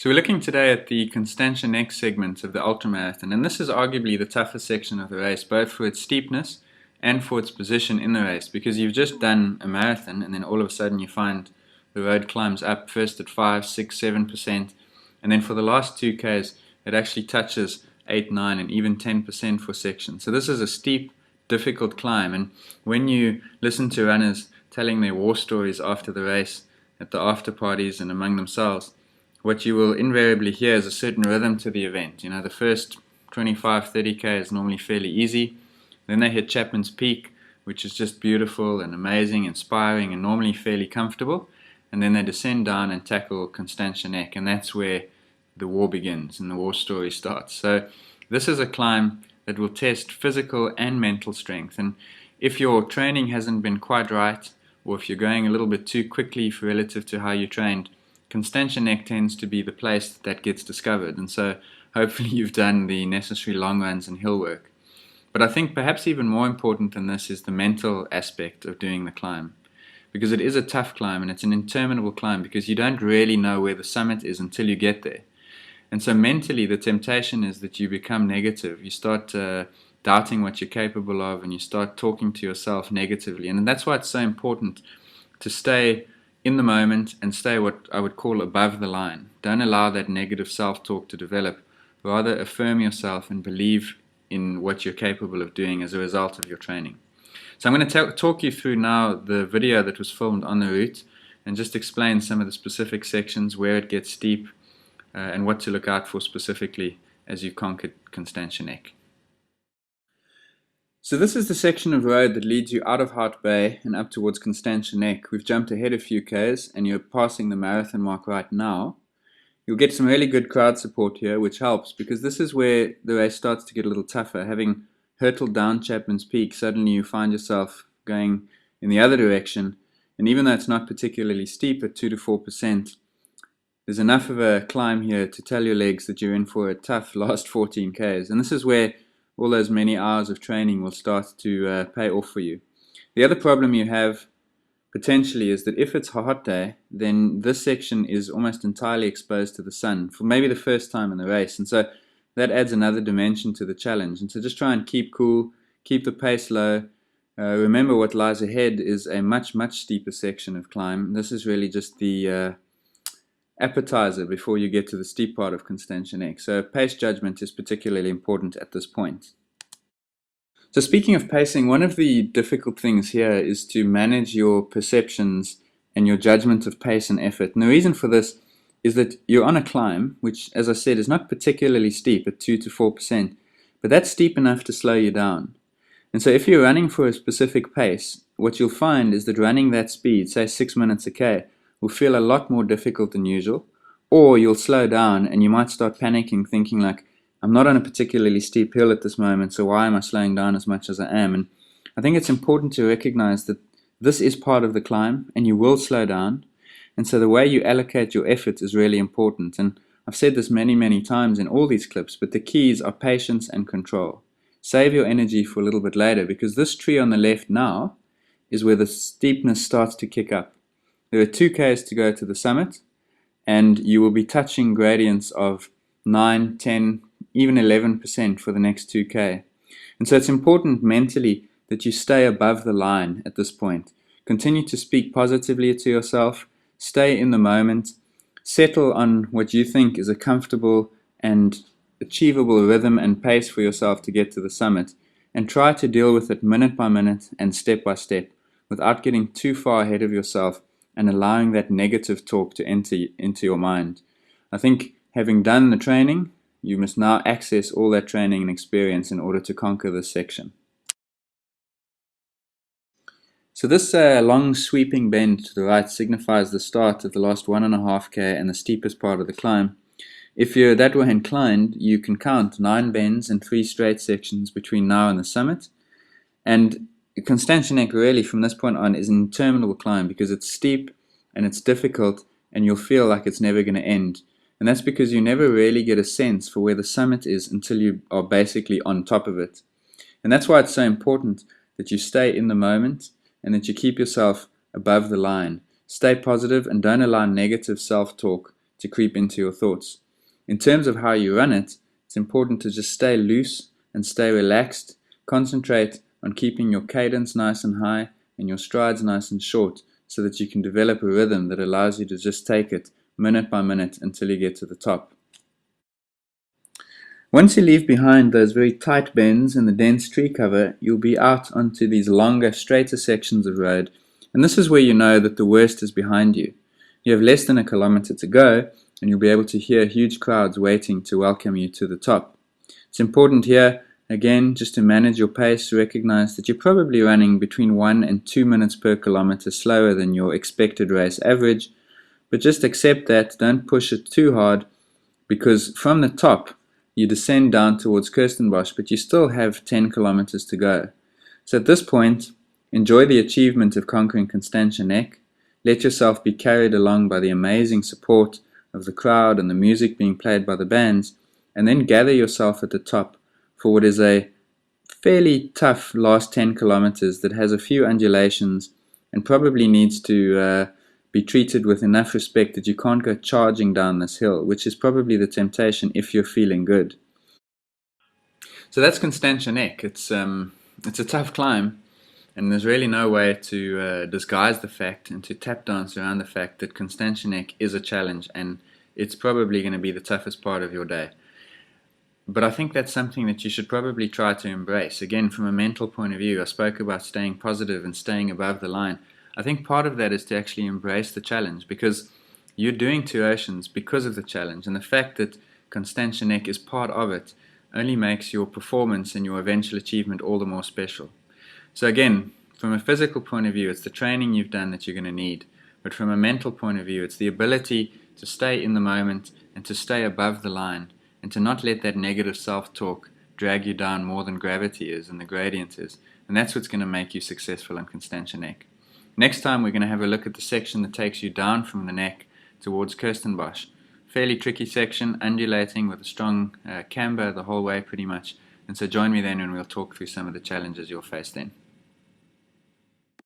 So we're looking today at the Constantia Nek segment of the ultramarathon, and this is arguably the toughest section of the race, both for its steepness and for its position in the race, because you've just done a marathon and then all of a sudden you find the road climbs up first at 5, 6, 7%, and then for the last 2Ks it actually touches 8, 9 and even 10% for sections. So this is a steep, difficult climb, and when you listen to runners telling their war stories after the race at the after parties and among themselves, what you will invariably hear is a certain rhythm to the event. You know, the first 25, 30K is normally fairly easy. Then they hit Chapman's Peak, which is just beautiful and amazing, inspiring, and normally fairly comfortable. And then they descend down and tackle Constantia Nek, and that's where the war begins and the war story starts. So this is a climb that will test physical and mental strength. And if your training hasn't been quite right, or if you're going a little bit too quickly relative to how you trained, Constantia Nek tends to be the place that gets discovered, and so hopefully you've done the necessary long runs and hill work. But I think perhaps even more important than this is the mental aspect of doing the climb, because it is a tough climb and it's an interminable climb because you don't really know where the summit is until you get there. And so mentally the temptation is that you become negative. You start doubting what you're capable of, and you start talking to yourself negatively. And that's why it's so important to stay in the moment and stay what I would call above the line. Don't allow that negative self-talk to develop. Rather affirm yourself and believe in what you're capable of doing as a result of your training. So I'm going to talk you through now the video that was filmed on the route and just explain some of the specific sections, where it gets steep, and what to look out for specifically as you conquer Constantia Nek. So this is the section of road that leads you out of Hart Bay and up towards Constantia Nek. We've jumped ahead a few Ks and you're passing the marathon mark right now. You'll get some really good crowd support here, which helps because this is where the race starts to get a little tougher. Having hurtled down Chapman's Peak, suddenly you find yourself going in the other direction, and even though it's not particularly steep at 2 to 4%, there's enough of a climb here to tell your legs that you're in for a tough last 14 Ks, and this is where all those many hours of training will start to pay off for you. The other problem you have potentially is that if it's a hot day, then this section is almost entirely exposed to the sun for maybe the first time in the race, and so that adds another dimension to the challenge. And so just try and keep cool, keep the pace low. Remember what lies ahead is a much steeper section of climb. This is really just the appetizer before you get to the steep part of Constantia Nek. So pace judgment is particularly important at this point. So speaking of pacing, one of the difficult things here is to manage your perceptions and your judgment of pace and effort. And the reason for this is that you're on a climb, which, as I said, is not particularly steep at 2 to 4%, but that's steep enough to slow you down. And so if you're running for a specific pace, what you'll find is that running that speed, say 6 minutes a K, will feel a lot more difficult than usual, or you'll slow down and you might start panicking, thinking like, I'm not on a particularly steep hill at this moment, so why am I slowing down as much as I am? And I think it's important to recognize that this is part of the climb and you will slow down, and so the way you allocate your effort is really important. And I've said this many times in all these clips, but the keys are patience and control. Save your energy for a little bit later, because this tree on the left now is where the steepness starts to kick up. There are 2Ks to go to the summit, and you will be touching gradients of 9, 10, even 11% for the next 2K. And so it's important mentally that you stay above the line at this point. Continue to speak positively to yourself, stay in the moment, settle on what you think is a comfortable and achievable rhythm and pace for yourself to get to the summit, and try to deal with it minute by minute and step by step without getting too far ahead of yourself and allowing that negative talk to enter into your mind. I think having done the training, you must now access all that training and experience in order to conquer this section. So this long sweeping bend to the right signifies the start of the last 1.5 K and the steepest part of the climb. If you're that way inclined, you can count 9 bends and 3 straight sections between now and the summit. And Constantia Nek really from this point on is an interminable climb because it's steep and it's difficult and you'll feel like it's never going to end. And that's because you never really get a sense for where the summit is until you are basically on top of it. And that's why it's so important that you stay in the moment and that you keep yourself above the line. Stay positive and don't allow negative self-talk to creep into your thoughts. In terms of how you run it, it's important to just stay loose and stay relaxed. Concentrate on keeping your cadence nice and high and your strides nice and short so that you can develop a rhythm that allows you to just take it minute by minute until you get to the top. Once you leave behind those very tight bends and the dense tree cover, you'll be out onto these longer, straighter sections of road, and this is where you know that the worst is behind you. You have less than a kilometer to go, and you'll be able to hear huge crowds waiting to welcome you to the top. It's important here, again, just to manage your pace, recognize that you're probably running between 1 and 2 minutes per kilometer slower than your expected race average, but just accept that, don't push it too hard, because from the top, you descend down towards Kirstenbosch, but you still have 10 kilometers to go. So at this point, enjoy the achievement of conquering Constantia Nek. Let yourself be carried along by the amazing support of the crowd and the music being played by the bands, and then gather yourself at the top for what is a fairly tough last 10 kilometers that has a few undulations and probably needs to be treated with enough respect that you can't go charging down this hill, which is probably the temptation if you're feeling good. So that's Constantia Nek. It's a tough climb, and there's really no way to disguise the fact and to tap dance around the fact that Constantia Nek is a challenge, and it's probably going to be the toughest part of your day. But I think that's something that you should probably try to embrace. Again, from a mental point of view, I spoke about staying positive and staying above the line. I think part of that is to actually embrace the challenge, because you're doing 2 oceans because of the challenge, and the fact that Constantia Nek is part of it only makes your performance and your eventual achievement all the more special. So again, from a physical point of view, it's the training you've done that you're going to need, but from a mental point of view, it's the ability to stay in the moment and to stay above the line and to not let that negative self-talk drag you down more than gravity is and the gradient is, and that's what's going to make you successful on Constantia Nek. Next time we're going to have a look at the section that takes you down from the neck towards Kirstenbosch. Fairly tricky section, undulating with a strong camber the whole way pretty much. And so join me then and we'll talk through some of the challenges you'll face then.